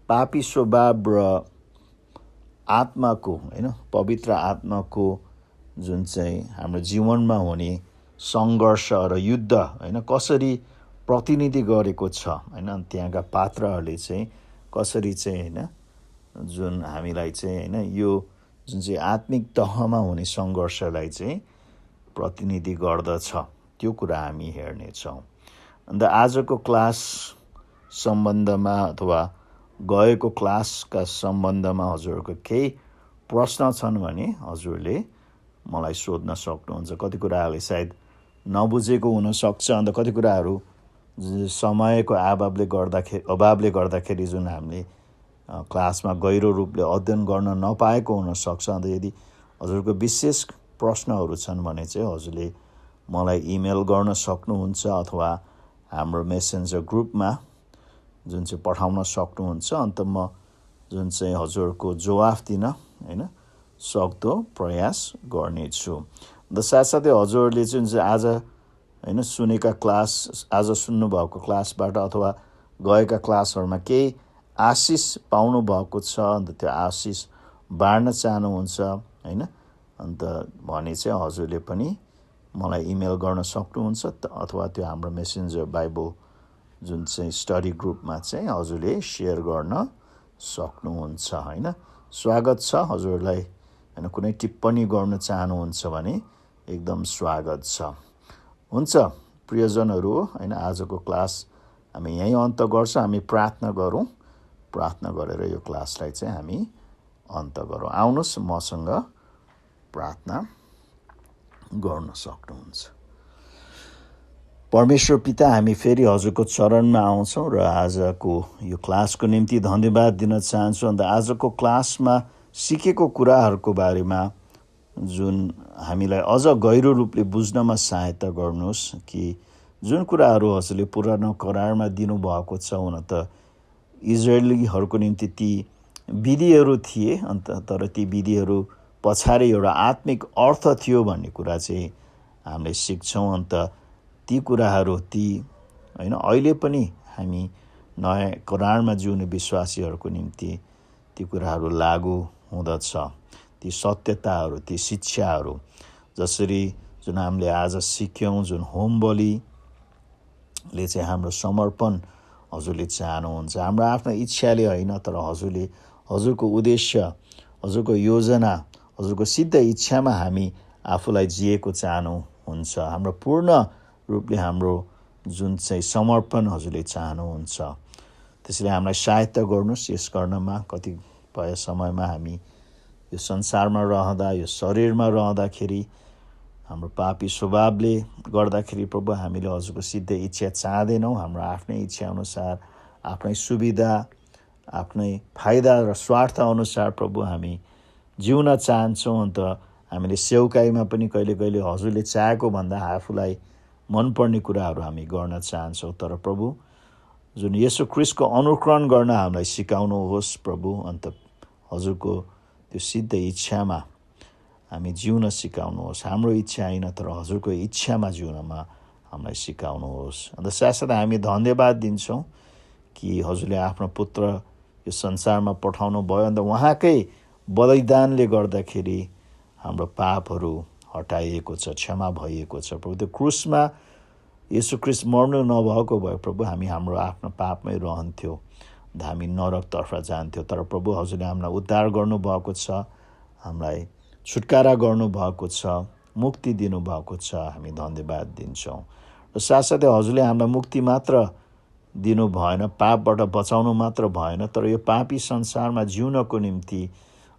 पापी स्वभाव र आत्माको, होइन, पवित्र आत्माको जुन चाहिँ हाम्रो जीवनमा हुने सङ्घर्ष र युद्ध, होइन, कसरी प्रतिनिधि गरेको छ, होइन, त्यहाँका पात्रहरूले चाहिँ कसरी चाहिँ, होइन, जुन हामीलाई चाहिँ, होइन, यो जुन चाहिँ आत्मिक तहमा हुने सङ्घर्षलाई चाहिँ प्रतिनिधि गर्दछ, त्यो कुरा हामी हेर्नेछौँ। अन्त आजको क्लास सम्बन्धमा अथवा गएको क्लासका सम्बन्धमा हजुरहरूको केही प्रश्न छन् भने हजुरले मलाई सोध्न सक्नुहुन्छ। कति कुराहरूले सायद नबुझेको हुनसक्छ, अन्त कति कुराहरू समयको अभावले गर्दाखेरि जुन हामीले क्लासमा गहिरो रूपले अध्ययन गर्न नपाएको हुनसक्छ। अन्त यदि हजुरको विशेष प्रश्नहरू छन् भने चाहिँ हजुरले मलाई इमेल गर्न सक्नुहुन्छ अथवा हाम्रो मेसेन्जर ग्रुपमा जुन चाहिँ पठाउन सक्नुहुन्छ। अन्त म जुन चाहिँ हजुरको जवाफ दिन, होइन, सक्दो प्रयास गर्नेछु। अन्त साथसाथै हजुरहरूले जुन चाहिँ आज होइन सुनेका क्लास, आज सुन्नुभएको क्लासबाट अथवा गएका क्लासहरूमा केही आशिष पाउनु भएको छ, अन्त त्यो आशिष बाँड्न चाहनुहुन्छ होइन, अन्त भने चाहिँ हजुरले पनि मलाई इमेल गर्न सक्नुहुन्छ, अथवा त्यो हाम्रो मेसेन्जर बाइबल जुन चाहिँ स्टडी ग्रुपमा चाहिँ हजुरले सेयर गर्न सक्नुहुन्छ होइन। स्वागत छ हजुरलाई होइन, कुनै टिप्पणी गर्न चाहनुहुन्छ भने एकदम स्वागत छ। हुन्छ प्रियजनहरू होइन, आजको क्लास हामी यहीँ अन्त गर्छौँ। हामी प्रार्थना गरौँ, प्रार्थना गरेर यो क्लासलाई चाहिँ हामी अन्त गरौँ। आउनुहोस् मसँग प्रार्थना गर्न सक्नुहुन्छ। परमेश्वर पिता, हामी फेरि हजुरको चरणमा आउँछौँ र आजको यो क्लासको निम्ति धन्यवाद दिन चाहन्छु। अन्त आजको क्लासमा सिकेको कुराहरूको बारेमा जुन हामीलाई अझ गहिरो रूपले बुझ्नमा सहायता गर्नुहोस् कि जुन कुराहरू हजुरले पुरानो करारमा दिनुभएको छ, हुन त इजरायलीहरूको निम्ति ती विधिहरू थिए, अन्त तर ती विधिहरू पछाडि एउटा आत्मिक अर्थ थियो भन्ने कुरा चाहिँ हामीले सिक्छौँ। अन्त ती कुराहरू ती होइन अहिले पनि हामी नयाँ करारमा जिउने विश्वासीहरूको निम्ति ती कुराहरू लागू हुँदछ। ती सत्यताहरू, ती शिक्षाहरू जसरी जुन हामीले आज सिक्यौँ, जुन होम बलिले चाहिँ हाम्रो समर्पण हजुरले चाहनुहुन्छ, हाम्रो आफ्नो इच्छाले होइन, तर हजुरले हजुरको उद्देश्य, हजुरको योजना, हजुरको सिद्ध इच्छामा हामी आफूलाई जिएको चाहनुहुन्छ। हाम्रो पूर्ण रूपले हाम्रो जुन चाहिँ समर्पण हजुरले चाहनुहुन्छ, त्यसैले हामीलाई सहायता गर्नुहोस् यस गर्नमा। कतिपय समयमा हामी यो संसारमा रहँदा, यो शरीरमा रहँदाखेरि हाम्रो पापी स्वभावले गर्दाखेरि प्रभु हामीले हजुरको सिद्ध इच्छा चाहँदैनौँ। हाम्रो आफ्नै इच्छा अनुसार, आफ्नै सुविधा, आफ्नै फाइदा र स्वार्थ अनुसार प्रभु हामी जिउन चाहन्छौँ। अन्त हामीले सेवकाईमा पनि कहिले कहिले हजुरले चाहेको भन्दा आफूलाई मनपर्ने कुराहरू हामी गर्न चाहन्छौँ। तर प्रभु जुन येशू ख्रीष्टको अनुकरण गर्न हामीलाई सिकाउनुहोस् प्रभु। अन्त हजुरको त्यो सिद्ध इच्छामा हामी जिउन सिकाउनुहोस्। हाम्रो इच्छा होइन, तर हजुरको इच्छामा जिउनमा हामीलाई सिकाउनुहोस्। अन्त साथसाथै हामी धन्यवाद दिन्छौँ कि हजुरले आफ्नो पुत्र यो संसारमा पठाउनु भयो। अन्त उहाँकै बलिदानले गर्दाखेरि हाम्रो पापहरू हटाइएको छ, क्षमा भइएको छ प्रभु। त्यो क्रुसमा येशू ख्रीष्ट मर्नु नभएको भए प्रभु हामी हाम्रो आफ्नो पापमै रहन्थ्यो, हामी नरकतर्फ जान्थ्यो। तर प्रभु हजुरले हामीलाई उद्धार गर्नुभएको छ, हामीलाई छुटकारा गर्नुभएको छ, मुक्ति दिनुभएको छ। हामी धन्यवाद दिन्छौँ। र साथसाथै हजुरले हामीलाई मुक्ति मात्र दिनु भएन, पापबाट बचाउनु मात्र भएन, तर यो पापी संसारमा जिउनको निम्ति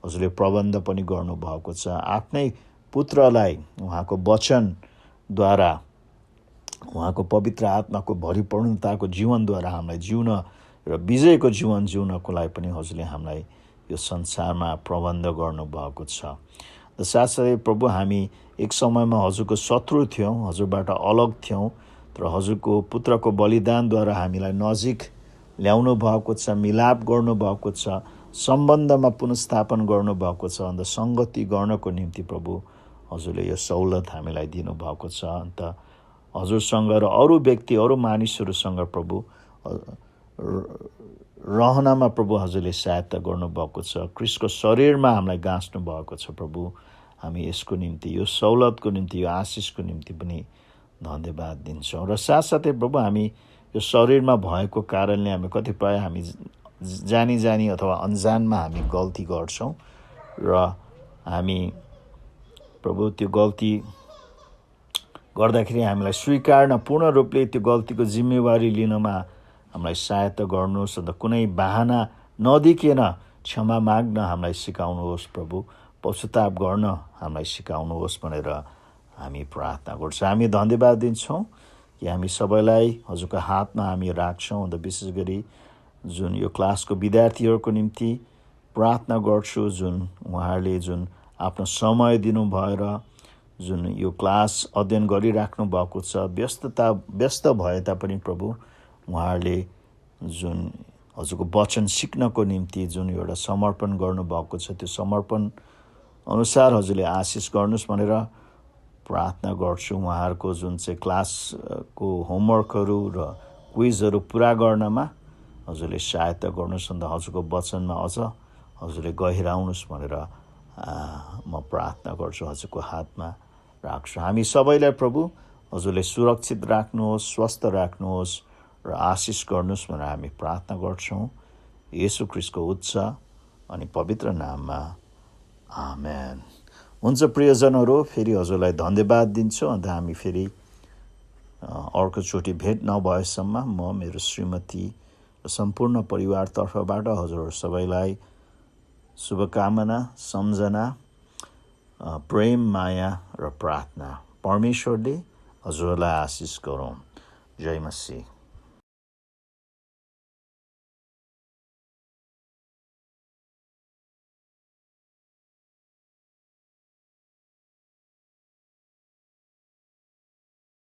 हजुरले प्रबन्ध पनि गर्नुभएको छ। आफ्नै पुत्रलाई उहाँको वचनद्वारा, उहाँको पवित्र आत्माको भरिपूर्णताको जीवनद्वारा हामीलाई जिउन र विजयको जीवन जिउनको लागि पनि हजुरले हामीलाई यो संसारमा प्रबन्ध गर्नुभएको छ। र साथसाथै प्रभु हामी एक समयमा हजुरको शत्रु थियौँ, हजुरबाट अलग थियौँ, तर हजुरको पुत्रको बलिदानद्वारा हामीलाई नजिक ल्याउनु भएको छ, मिलाप गर्नुभएको छ, सम्बन्धमा पुनर्स्थापन गर्नुभएको छ। अन्त सङ्गति गर्नको निम्ति प्रभु हजुरले यो सहुलियत हामीलाई दिनुभएको छ। अन्त हजुरसँग र अरू व्यक्ति, अरू मानिसहरूसँग प्रभु रहनमा प्रभु हजुरले सहायता गर्नुभएको छ। ख्रीष्टको शरीरमा हामीलाई गाँच्नु भएको छ प्रभु। हामी यसको निम्ति, यो सहुलियतको निम्ति, यो आशिषको निम्ति पनि धन्यवाद दिन्छौँ। र साथसाथै प्रभु हामी यो शरीरमा भएको कारणले हामी कतिपय हामी जानी जानी अथवा अन्जानमा हामी गल्ती गर्छौँ र हामी प्रभु त्यो गल्ती गर्दाखेरि हामीलाई स्वीकार्न, पूर्ण रूपले त्यो गल्तीको जिम्मेवारी लिनमा हामीलाई सहायता गर्नुहोस्। अन्त कुनै बहाना नदिकन क्षमा माग्न हामीलाई सिकाउनुहोस् प्रभु, पश्चाताप गर्न हामीलाई सिकाउनुहोस् भनेर हामी प्रार्थना गर्छौँ। हामी धन्यवाद दिन्छौँ कि हामी सबैलाई हजुरको हातमा हामी राख्छौँ। अन्त विशेष गरी जुन यो क्लासको विद्यार्थीहरूको निम्ति प्रार्थना गर्छु, जुन उहाँहरूले जुन आफ्नो समय दिनुभएर जुन यो क्लास अध्ययन गरिराख्नु भएको छ, व्यस्त भए तापनि प्रभु उहाँहरूले जुन हजुरको वचन सिक्नको निम्ति जुन एउटा समर्पण गर्नुभएको छ, त्यो समर्पण अनुसार हजुरले आशिष गर्नुहोस् भनेर प्रार्थना गर्छु। उहाँहरूको जुन चाहिँ क्लासको होमवर्कहरू र क्विजहरू पुरा गर्नमा हजुरले सहायता गर्नुहोस्। अन्त हजुरको वचनमा अझ हजुरले गहिराउनुहोस् भनेर म प्रार्थना गर्छु, हजुरको हातमा राख्छु। हामी सबैलाई प्रभु हजुरले सुरक्षित राख्नुहोस्, स्वस्थ राख्नुहोस् र आशिष गर्नुहोस् भनेर हामी प्रार्थना गर्छौँ येशू ख्रीष्टको उच्च अनि पवित्र नाममा, आमेन। हुन्छ प्रियजनहरू, फेरि हजुरलाई धन्यवाद दिन्छु। अन्त हामी फेरि अर्कोचोटि भेट नभएसम्म म, मेरो श्रीमती र सम्पूर्ण परिवार तर्फबाट हजुर सबैलाई शुभकामना, सम्झना, प्रेम, माया र प्रार्थना। परमेश्वरले हजुरलाई आशिष गरौँ। जय मसीह।